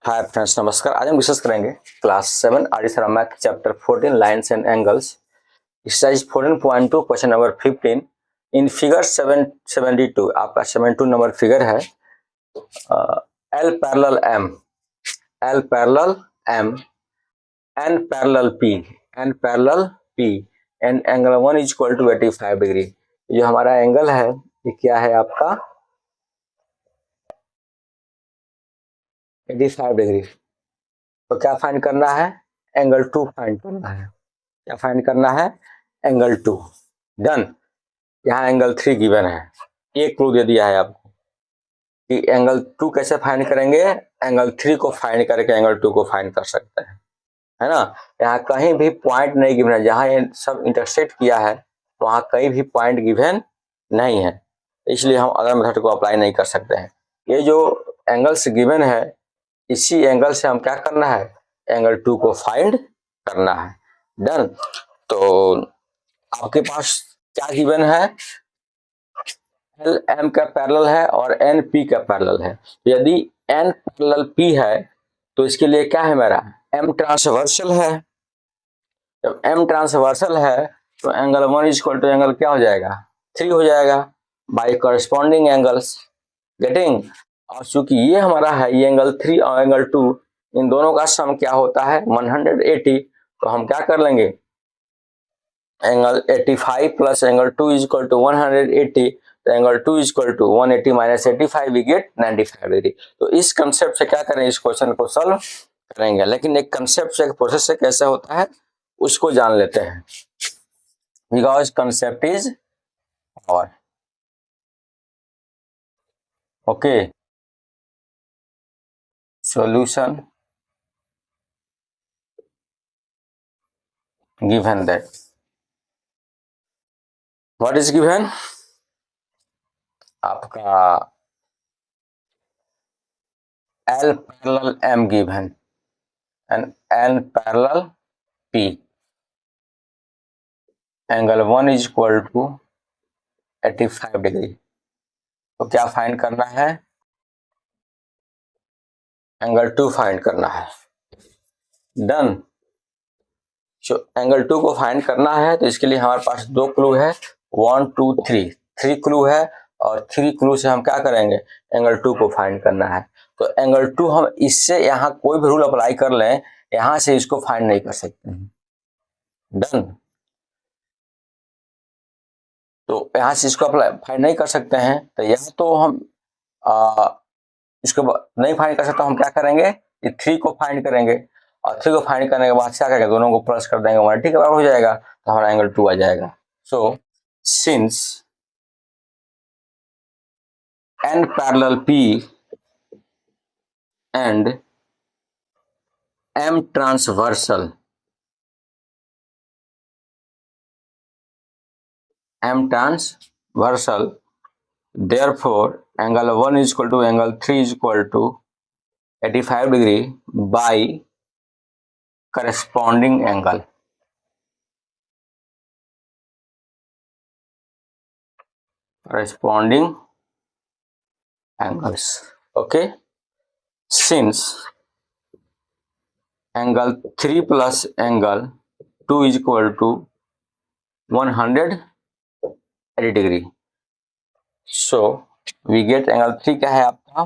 Hi friends, नमस्कार। आज हम डिस्कस करेंगे class 7 our math chapter 14 lines and angles exercise 14.2 question number 15 in figure 772। आपका 72 नंबर फिगर है। L parallel M, L parallel M, N parallel P, N parallel P and angle 1 is equal to 85 degree. जो हमारा angle है ये क्या है आपका 85 degree. तो क्या फाइंड करना है? एंगल 2 फाइंड करना है। क्या फाइंड करना है? एंगल 2। डन। यहाँ एंगल 3 गिवन है। एक क्लू दे दिया है आपको कि एंगल 2 कैसे फाइंड करेंगे। एंगल 3 को फाइंड करके एंगल 2 को फाइंड कर सकते हैं, है ना। यहाँ कहीं भी पॉइंट नहीं गिवन है। जहाँ ये सब इंटरसेक्ट किया है वहाँ कहीं भी पॉइंट गिवन नहीं है, इसलिए हम अदर मेथड को अप्लाई नहीं कर सकते हैं। ये जो एंगल्स गिवन है इसी एंगल से हम क्या करना है, एंगल 2 को फाइंड करना है। डन। तो आपके पास क्या गिवन है, एल एम का पैरेलल है और एन पी का पैरेलल है। तो यदि एन पैरेलल पी है तो इसके लिए क्या है, मेरा एम ट्रांसवर्सल है। जब एम ट्रांसवर्सल है तो angle 1 is equal to angle क्या हो जाएगा, 3 हो जाएगा बाई करस्पॉन्डिंग एंगल्स। गेटिंग। और चूंकि ये हमारा है, ये एंगल 3 और एंगल 2, इन दोनों का सम क्या होता है 180। तो हम क्या कर लेंगे, angle 85 plus angle 2 is equal to 180। तो angle 2 is equal to 180 minus 85, we get 95 degree. तो इस कंसेप्ट से क्या करें, इस क्वेश्चन को सॉल्व करेंगे। लेकिन एक कंसेप्ट से, एक प्रोसेस से कैसे होता है उसको जान लेते हैं, because concept is power. Okay, solution given that, what is given, आपका L parallel M given and N parallel P, angle 1 is equal to 85 degree. तो क्या फाइंड करना है, एंगल 2 फाइंड करना है। डन। जो एंगल 2 को फाइंड करना है तो इसके लिए हमारे पास दो क्लू है, 1 2 3, 3 क्लू है। और 3 क्लू से हम क्या करेंगे, एंगल 2 को फाइंड करना है। तो एंगल 2 हम इससे यहाँ कोई भी रूल अप्लाई कर लें, यहाँ से इसको फाइंड नहीं कर सकते हैं। डन। तो यहाँ से इसको अप्लाई फाइंड नहीं कर सकते हैं, तो यहाँ तो हम इसको नहीं फाइंड कर सकते। हम क्या करेंगे, ये 3 को फाइंड करेंगे और 3 को फाइंड करने के बाद क्या करेंगे, दोनों को प्लस कर देंगे, 180 के बराबर हो जाएगा। तो हमारा एंगल 2 आ जाएगा। So since n parallel p and m transversal, therefore angle 1 is equal to angle 3 is equal to 85 degree by corresponding angle. Corresponding angles. Okay. Since angle 3 plus angle 2 is equal to 180 degree. So we get angle 3 क्या है आपका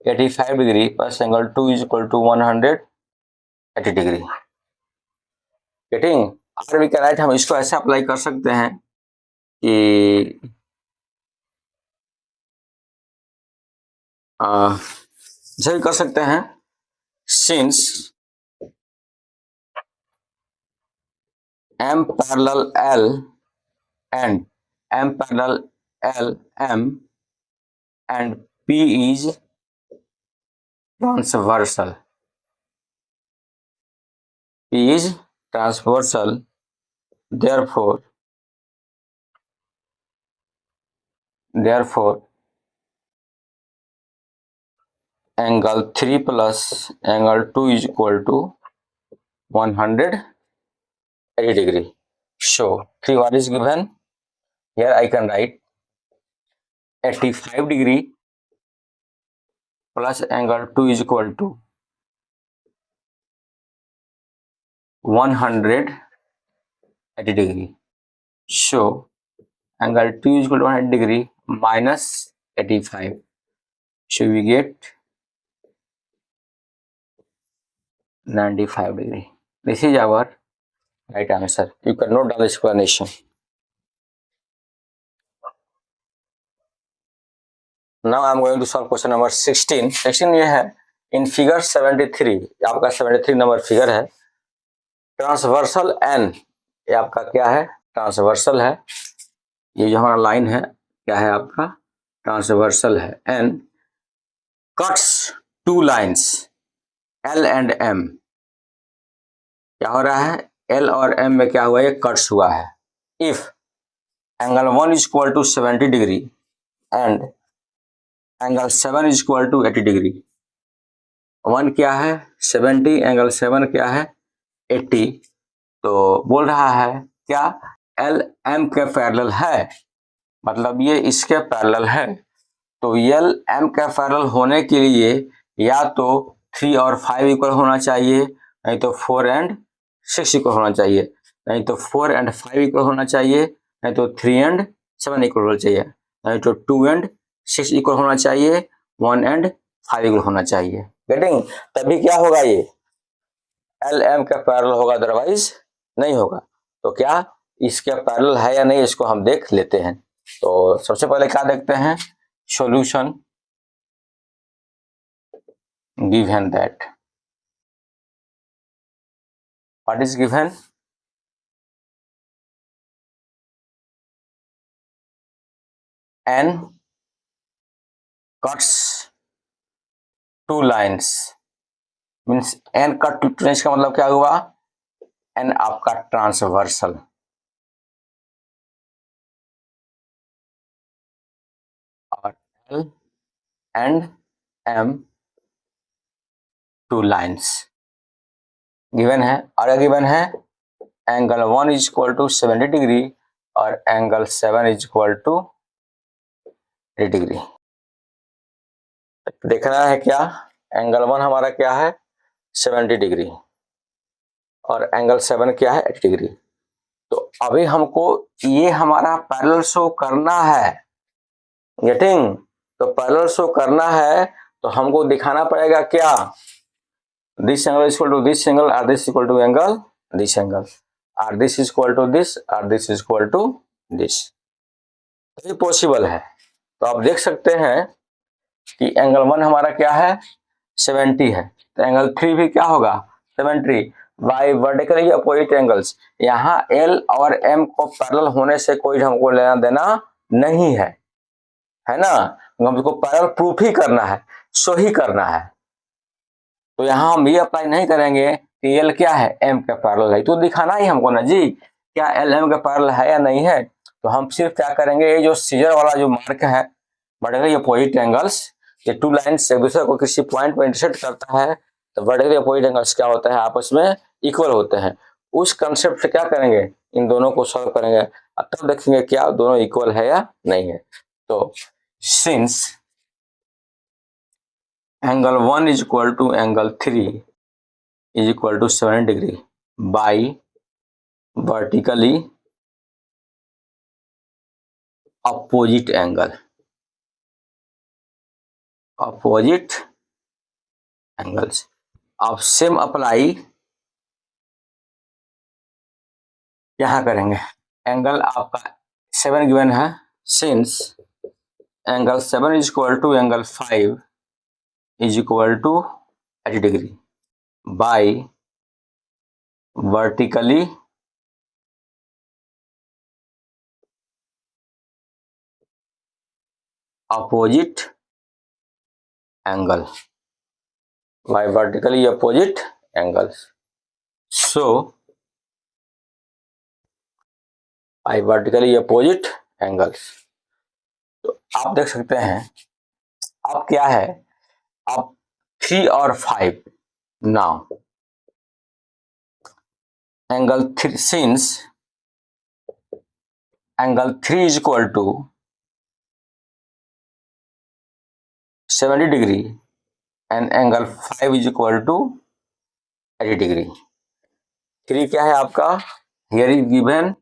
85 degree plus angle 2 is equal to 180 degree. Getting. Are we का right हम इसको ऐसे apply कर सकते हैं कि जैसे कर सकते हैं, since m parallel L and m parallel L M and P is transversal, P is transversal, therefore angle 3 plus angle 2 is equal to 180 degree. So 3 what is given here, I can write 85 degree plus angle 2 is equal to 180 degree. So angle 2 is equal to 100 degree minus 85. So we get 95 degree. This is our right answer. You can note down the explanation. Now I am going to solve question number 16. 16 ये है in figure 73. आपका 73 number figure है. Transversal n ये आपका क्या है? Transversal है. ये जो हमारा लाइन है क्या है? आपका ट्रांसवर्सल है. n cuts two lines L and M. क्या हो रहा है? L और M में क्या हुआ? ये कट्स हुआ है. If angle 1 is equal to 70 degree and angle 7 is equal to 80 degree. 1 क्या है? 70. एंगल 7 क्या है? 80. तो बोल रहा है क्या L M के पैरेलल है, मतलब ये इसके पैरेलल है. तो L M के पैरेलल होने के लिए या तो 3 और 5 इक्वल होना चाहिए, नहीं तो 4 and 6 इक्वल होना चाहिए, नहीं तो 4 and 5 इक्वल होना चाहिए, नहीं तो 3 and 7 इक्वल होना चाहिए, नहीं तो 2 and 6 इक्वल होना चाहिए, 1 and 5 इक्वल होना चाहिए. गेटिंग? तभी क्या होगा? ये एल एम का पैरेलल होगा, अदरवाइज नहीं होगा. तो क्या इसके पैरेलल है या नहीं, इसको हम देख लेते हैं. तो सबसे पहले क्या देखते हैं? Solution given that. What is given? n cuts two lines. Means n cut two lines का मतलब क्या हुआ? n आपका ट्रांसवर्सल. और L and M two lines given है. और गिवन है angle 1 is equal to 70 degree और angle 7 is equal to 80 degree. देखना है क्या? एंगल 1 हमारा क्या है? 70 डिग्री और एंगल 7 क्या है? 80 डिग्री. तो अभी हमको ये हमारा पैरेलल शो करना है. गेटिंग? तो पैरेलल शो करना है तो हमको दिखाना पड़ेगा क्या? This angle is equal to this angle और this equal to angle this angle और this is equal to this और this is equal to this. ये पॉसिबल है. तो आप देख सकते हैं कि एंगल 1 हमारा क्या है? 70 है. तो एंगल 3 भी क्या होगा? 70. By vertically opposite angles. यहाँ L और M को पैरेलल होने से कोई हमको लेना देना नहीं है, है ना? हमको पैरेलल प्रूफ ही करना है, शो ही करना है. तो यहाँ हम ये अप्लाई नहीं करेंगे कि L क्या है? M का पैरेलल है. तो दिखाना ही हमको ना जी क्या L M का पैरेलल है या नहीं है. तो हम सिर्फ क्या करेंगे, ये जो सीजर वाला जो मार्क है वर्टिकली अपोजिट एंगल्स, ये टू लाइन्स एक दूसरे को किसी पॉइंट पर इंटरसेक्ट करता है तो वर्टिकली अपोजिट एंगल्स क्या होता है? आपस में इक्वल होते हैं. उस कंसेप्ट से क्या करेंगे? इन दोनों को सॉल्व करेंगे. तब देखेंगे क्या दोनों इक्वल है या नहीं है. तो since angle 1 is equal to angle 3 is equal to 7 degree by vertically opposite angle, opposite angles. आप सेम अप्लाई यहां करेंगे. एंगल आपका 7 गिवन है. Since angle 7 is equal to angle 5 is equal to 80 degree by vertically opposite angle, by vertically opposite angles. So by vertically opposite angles. तो आप देख सकते हैं अब क्या है? अब 3 और 5 now angle 3 since angle 3 is equal to 70 degree and angle 5 is equal to 80 degree. 3 क्या है आपका, हियर इज गिवन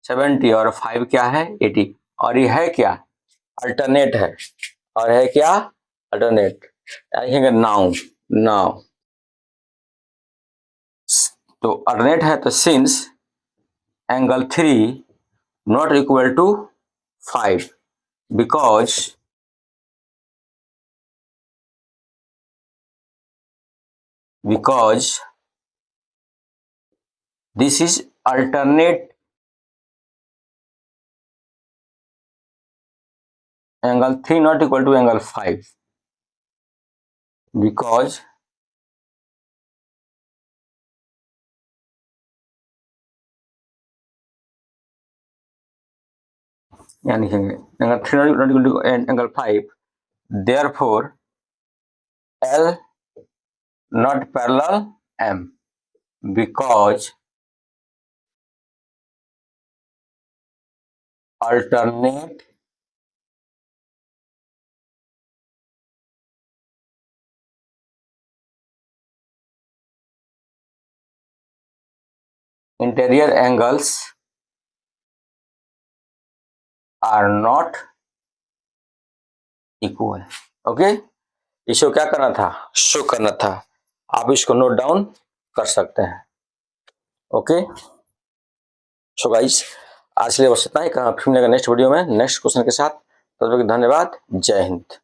70 और 5 क्या है 80, और ये है क्या, अल्टरनेट है, और है क्या अल्टरनेट, लिखेंगे नाउ। नाउ तो अल्टरनेट है, तो since angle 3 not equal to 5 because this is alternate angle 3 not equal to angle 5 because यानी angle 3 not equal to angle 5, therefore L not parallel M because alternate interior angles are not equal। Okay, इसको क्या करना था, show करना था, आप इसको note down कर सकते हैं। ओके सो गाइस, आज के लिए बस इतना ही, फिर मिलेगा नेक्स्ट वीडियो में नेक्स्ट क्वेश्चन के साथ। तब तक धन्यवाद, जय हिंद।